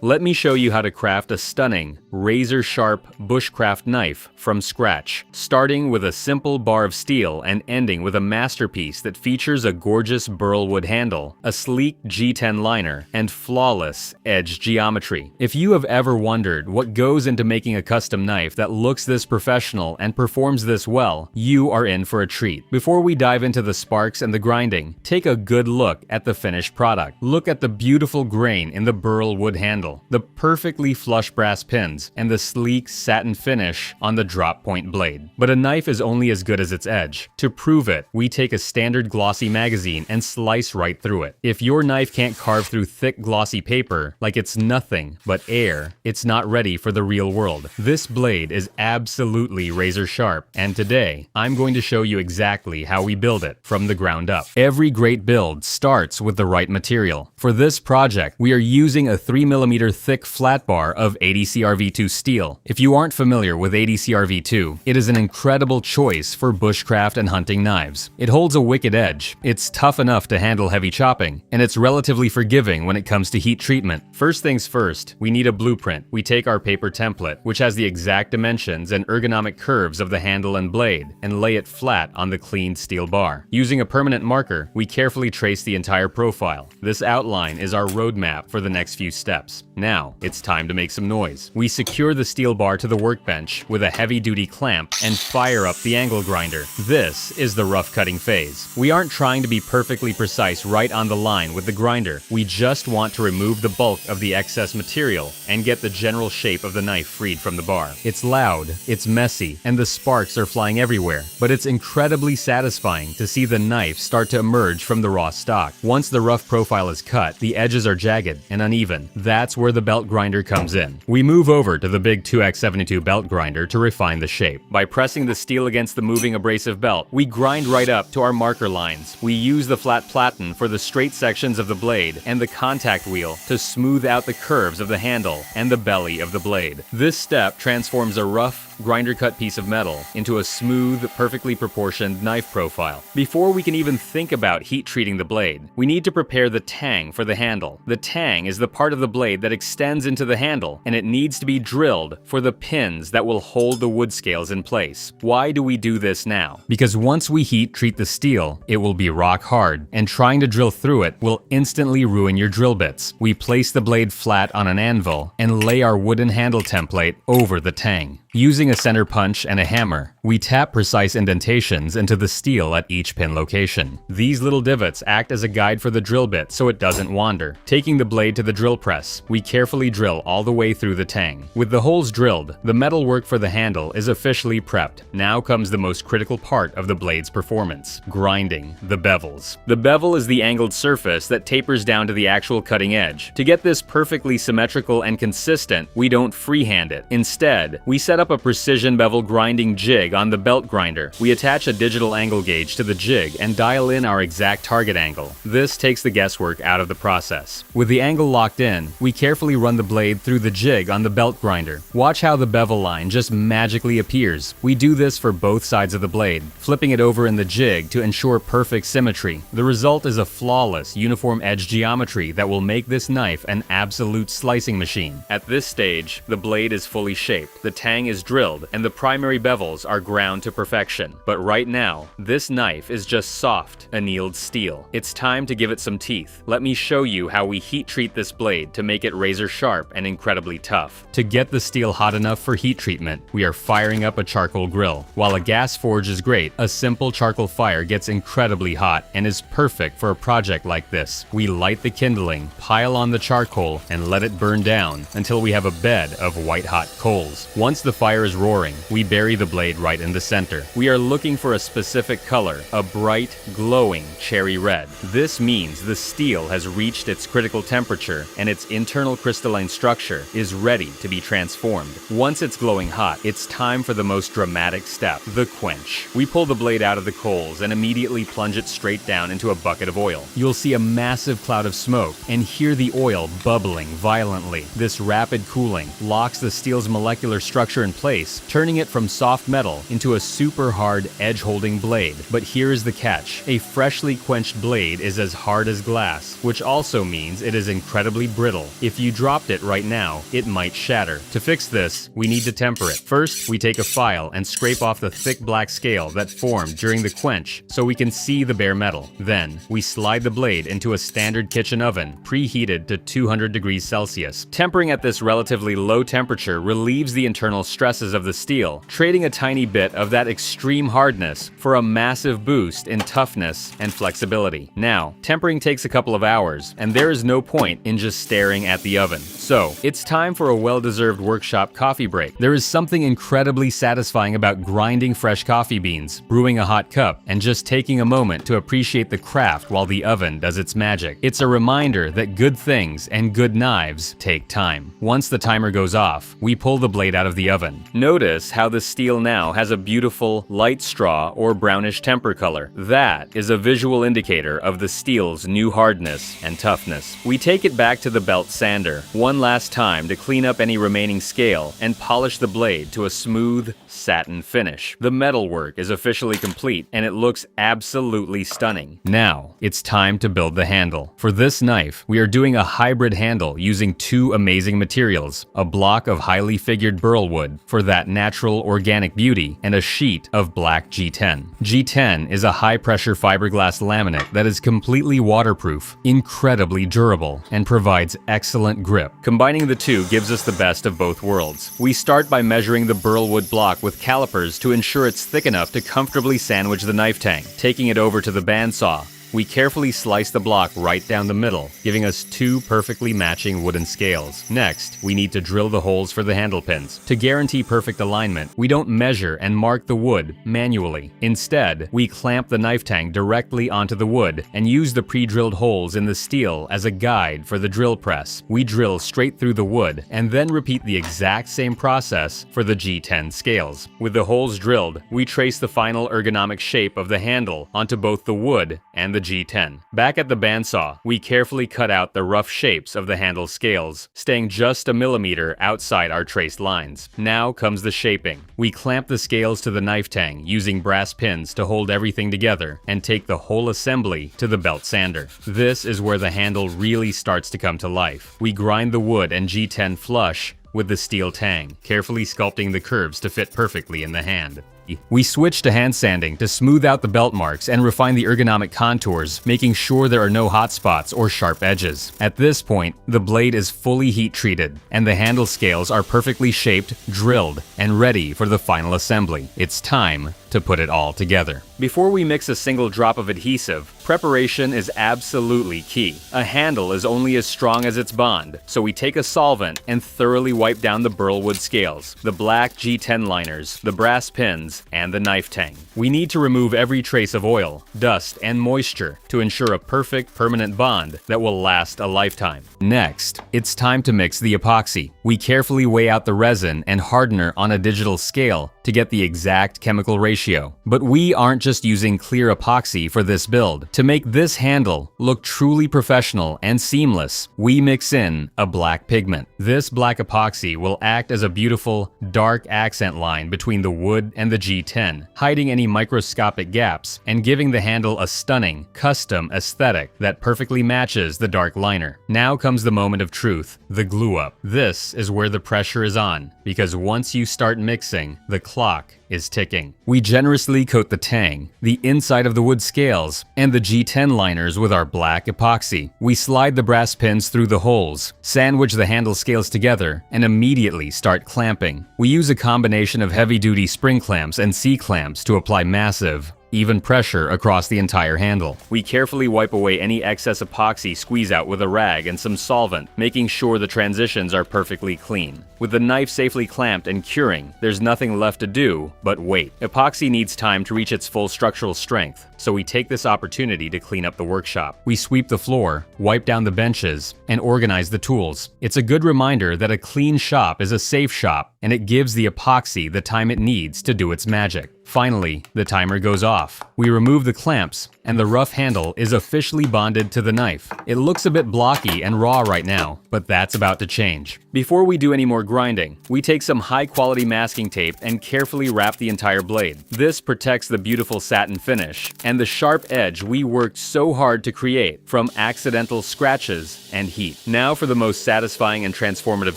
Let me show you how to craft a stunning, razor-sharp bushcraft knife from scratch, starting with a simple bar of steel and ending with a masterpiece that features a gorgeous burlwood handle, a sleek G10 liner, and flawless edge geometry. If you have ever wondered what goes into making a custom knife that looks this professional and performs this well, you are in for a treat. Before we dive into the sparks and the grinding, take a good look at the finished product. Look at the beautiful grain in the burlwood handle, the perfectly flush brass pins, and the sleek satin finish on the drop point blade. But a knife is only as good as its edge. To prove it, we take a standard glossy magazine and slice right through it. If your knife can't carve through thick glossy paper like it's nothing but air, it's not ready for the real world. This blade is absolutely razor sharp, and today I'm going to show you exactly how we build it from the ground up. Every great build starts with the right material. For this project, we are using a 3mm thick flat bar of ADCrV2 steel. If you aren't familiar with ADCrV2, it is an incredible choice for bushcraft and hunting knives. It holds a wicked edge, it's tough enough to handle heavy chopping, and it's relatively forgiving when it comes to heat treatment. First things first, we need a blueprint. We take our paper template, which has the exact dimensions and ergonomic curves of the handle and blade, and lay it flat on the cleaned steel bar. Using a permanent marker, we carefully trace the entire profile. This outline is our roadmap for the next few steps. Now, it's time to make some noise. We secure the steel bar to the workbench with a heavy-duty clamp and fire up the angle grinder. This is the rough cutting phase. We aren't trying to be perfectly precise right on the line with the grinder. We just want to remove the bulk of the excess material and get the general shape of the knife freed from the bar. It's loud, it's messy, and the sparks are flying everywhere, but it's incredibly satisfying to see the knife start to emerge from the raw stock. Once the rough profile is cut, the edges are jagged and uneven. That's where the belt grinder comes in. We move over to the big 2x72 belt grinder to refine the shape. By pressing the steel against the moving abrasive belt, we grind right up to our marker lines. We use the flat platen for the straight sections of the blade and the contact wheel to smooth out the curves of the handle and the belly of the blade. This step transforms a rough, grinder-cut piece of metal into a smooth, perfectly proportioned knife profile. Before we can even think about heat treating the blade, we need to prepare the tang for the handle. The tang is the part of the blade that extends into the handle, and it needs to be drilled for the pins that will hold the wood scales in place. Why do we do this now? Because once we heat treat the steel, it will be rock hard, and trying to drill through it will instantly ruin your drill bits. We place the blade flat on an anvil and lay our wooden handle template over the tang. Using a center punch and a hammer, we tap precise indentations into the steel at each pin location. These little divots act as a guide for the drill bit so it doesn't wander. Taking the blade to the drill press, we carefully drill all the way through the tang. With the holes drilled, the metal work for the handle is officially prepped. Now comes the most critical part of the blade's performance: grinding the bevels. The bevel is the angled surface that tapers down to the actual cutting edge. To get this perfectly symmetrical and consistent, we don't freehand it. Instead, we set up a precision bevel grinding jig on the belt grinder. We attach a digital angle gauge to the jig and dial in our exact target angle. This takes the guesswork out of the process. With the angle locked in, we carefully run the blade through the jig on the belt grinder. Watch how the bevel line just magically appears. We do this for both sides of the blade, flipping it over in the jig to ensure perfect symmetry. The result is a flawless, uniform edge geometry that will make this knife an absolute slicing machine. At this stage, the blade is fully shaped, the tang is drilled, and the primary bevels are ground to perfection. But right now, this knife is just soft, annealed steel. It's time to give it some teeth. Let me show you how we heat treat this blade to make it razor sharp and incredibly tough. To get the steel hot enough for heat treatment, we are firing up a charcoal grill. While a gas forge is great, a simple charcoal fire gets incredibly hot and is perfect for a project like this. We light the kindling, pile on the charcoal, and let it burn down until we have a bed of white-hot coals. Once the fire is roaring, we bury the blade right in the center. We are looking for a specific color, a bright, glowing cherry red. This means the steel has reached its critical temperature and its internal crystalline structure is ready to be transformed. Once it's glowing hot, it's time for the most dramatic step, the quench. We pull the blade out of the coals and immediately plunge it straight down into a bucket of oil. You'll see a massive cloud of smoke and hear the oil bubbling violently. This rapid cooling locks the steel's molecular structure in in place, turning it from soft metal into a super hard edge-holding blade. But here is the catch. A freshly quenched blade is as hard as glass, which also means it is incredibly brittle. If you dropped it right now, it might shatter. To fix this, we need to temper it. First, we take a file and scrape off the thick black scale that formed during the quench so we can see the bare metal. Then, we slide the blade into a standard kitchen oven, preheated to 200 degrees Celsius. Tempering at this relatively low temperature relieves the internal stresses of the steel, trading a tiny bit of that extreme hardness for a massive boost in toughness and flexibility. Now, tempering takes a couple of hours, and there is no point in just staring at the oven. So, it's time for a well-deserved workshop coffee break. There is something incredibly satisfying about grinding fresh coffee beans, brewing a hot cup, and just taking a moment to appreciate the craft while the oven does its magic. It's a reminder that good things and good knives take time. Once the timer goes off, we pull the blade out of the oven. Notice how the steel now has a beautiful light straw or brownish temper color. That is a visual indicator of the steel's new hardness and toughness. We take it back to the belt sander one last time to clean up any remaining scale and polish the blade to a smooth satin finish. The metalwork is officially complete and it looks absolutely stunning. Now, it's time to build the handle. For this knife, we are doing a hybrid handle using two amazing materials, a block of highly figured burl wood for that natural organic beauty and a sheet of black G10. G10 is a high-pressure fiberglass laminate that is completely waterproof, incredibly durable, and provides excellent grip. Combining the two gives us the best of both worlds. We start by measuring the burl wood block with calipers to ensure it's thick enough to comfortably sandwich the knife tang. Taking it over to the bandsaw, we carefully slice the block right down the middle, giving us two perfectly matching wooden scales. Next, we need to drill the holes for the handle pins. To guarantee perfect alignment, we don't measure and mark the wood manually. Instead, we clamp the knife tang directly onto the wood and use the pre-drilled holes in the steel as a guide for the drill press. We drill straight through the wood and then repeat the exact same process for the G10 scales. With the holes drilled, we trace the final ergonomic shape of the handle onto both the wood and the G10. Back at the bandsaw, we carefully cut out the rough shapes of the handle scales, staying just a millimeter outside our traced lines. Now comes the shaping. We clamp the scales to the knife tang using brass pins to hold everything together and take the whole assembly to the belt sander. This is where the handle really starts to come to life. We grind the wood and G10 flush with the steel tang, carefully sculpting the curves to fit perfectly in the hand. We switch to hand sanding to smooth out the belt marks and refine the ergonomic contours, making sure there are no hot spots or sharp edges. At this point, the blade is fully heat treated, and the handle scales are perfectly shaped, drilled, and ready for the final assembly. It's time to put it all together. Before we mix a single drop of adhesive, preparation is absolutely key. A handle is only as strong as its bond, so we take a solvent and thoroughly wipe down the burl wood scales, the black G10 liners, the brass pins, and the knife tang. We need to remove every trace of oil, dust, and moisture to ensure a perfect permanent bond that will last a lifetime. Next, it's time to mix the epoxy. We carefully weigh out the resin and hardener on a digital scale to get the exact chemical ratio. But we aren't just using clear epoxy for this build. To make this handle look truly professional and seamless, we mix in a black pigment. This black epoxy will act as a beautiful, dark accent line between the wood and the G10, hiding any microscopic gaps and giving the handle a stunning, custom aesthetic that perfectly matches the dark liner. Now comes the moment of truth, the glue up. This is where the pressure is on, because once you start mixing, the clock is ticking. We generously coat the tang, the inside of the wood scales, and the G10 liners with our black epoxy. We slide the brass pins through the holes, sandwich the handle scales together, and immediately start clamping. We use a combination of heavy-duty spring clamps and C-clamps to apply massive, even pressure across the entire handle. We carefully wipe away any excess epoxy squeeze out with a rag and some solvent, making sure the transitions are perfectly clean. With the knife safely clamped and curing, there's nothing left to do but wait. Epoxy needs time to reach its full structural strength, so we take this opportunity to clean up the workshop. We sweep the floor, wipe down the benches, and organize the tools. It's a good reminder that a clean shop is a safe shop, and it gives the epoxy the time it needs to do its magic. Finally, the timer goes off. We remove the clamps, and the rough handle is officially bonded to the knife. It looks a bit blocky and raw right now, but that's about to change. Before we do any more grinding, we take some high-quality masking tape and carefully wrap the entire blade. This protects the beautiful satin finish and the sharp edge we worked so hard to create from accidental scratches and heat. Now for the most satisfying and transformative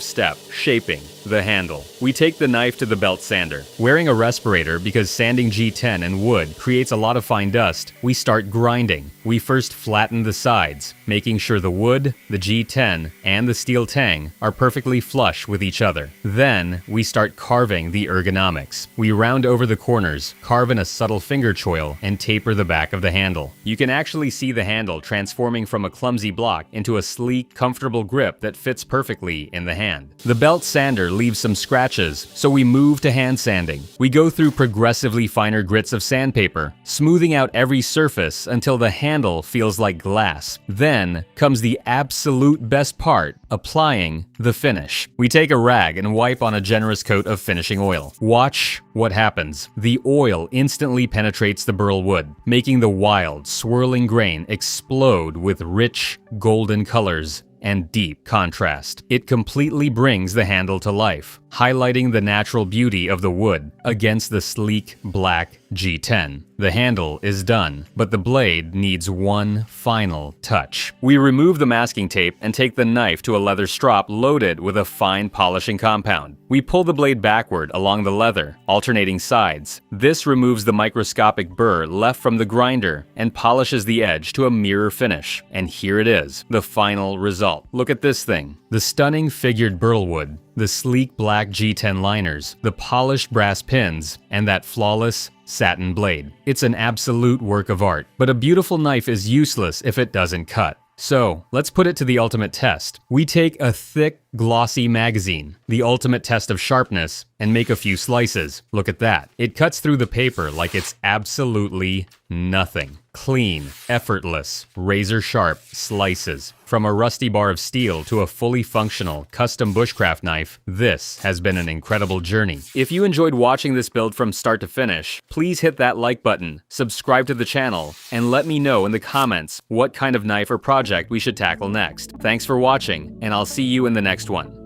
step, shaping the handle. We take the knife to the belt sander. Wearing a respirator because sanding G10 and wood creates a lot of fine dust, we start grinding. We first flatten the sides, making sure the wood, the G10, and the steel tang are perfectly flush with each other. Then, we start carving the ergonomics. We round over the corners, carve in a subtle finger choil, and taper the back of the handle. You can actually see the handle transforming from a clumsy block into a sleek, comfortable grip that fits perfectly in the hand. The belt sander leaves some scratches, so we move to hand sanding. We go through progressively finer grits of sandpaper, smoothing out every surface until the handle feels like glass. Then comes the absolute best part, applying the finish. We take a rag and wipe on a generous coat of finishing oil. Watch what happens. The oil instantly penetrates the burl wood, making the wild, swirling grain explode with rich, golden colors and deep contrast. It completely brings the handle to life, highlighting the natural beauty of the wood against the sleek, black G10. The handle is done, but the blade needs one final touch. We remove the masking tape and take the knife to a leather strop loaded with a fine polishing compound. We pull the blade backward along the leather, alternating sides. This removes the microscopic burr left from the grinder and polishes the edge to a mirror finish. And here it is, the final result. Look at this thing. The stunning figured burl wood, the sleek black G10 liners, the polished brass pins, and that flawless satin blade. It's an absolute work of art, but a beautiful knife is useless if it doesn't cut. So, let's put it to the ultimate test. We take a thick, glossy magazine, the ultimate test of sharpness, and make a few slices. Look at that. It cuts through the paper like it's absolutely nothing. Clean, effortless, razor-sharp slices. From a rusty bar of steel to a fully functional, custom bushcraft knife, this has been an incredible journey. If you enjoyed watching this build from start to finish, please hit that like button, subscribe to the channel, and let me know in the comments what kind of knife or project we should tackle next. Thanks for watching, and I'll see you in the next one.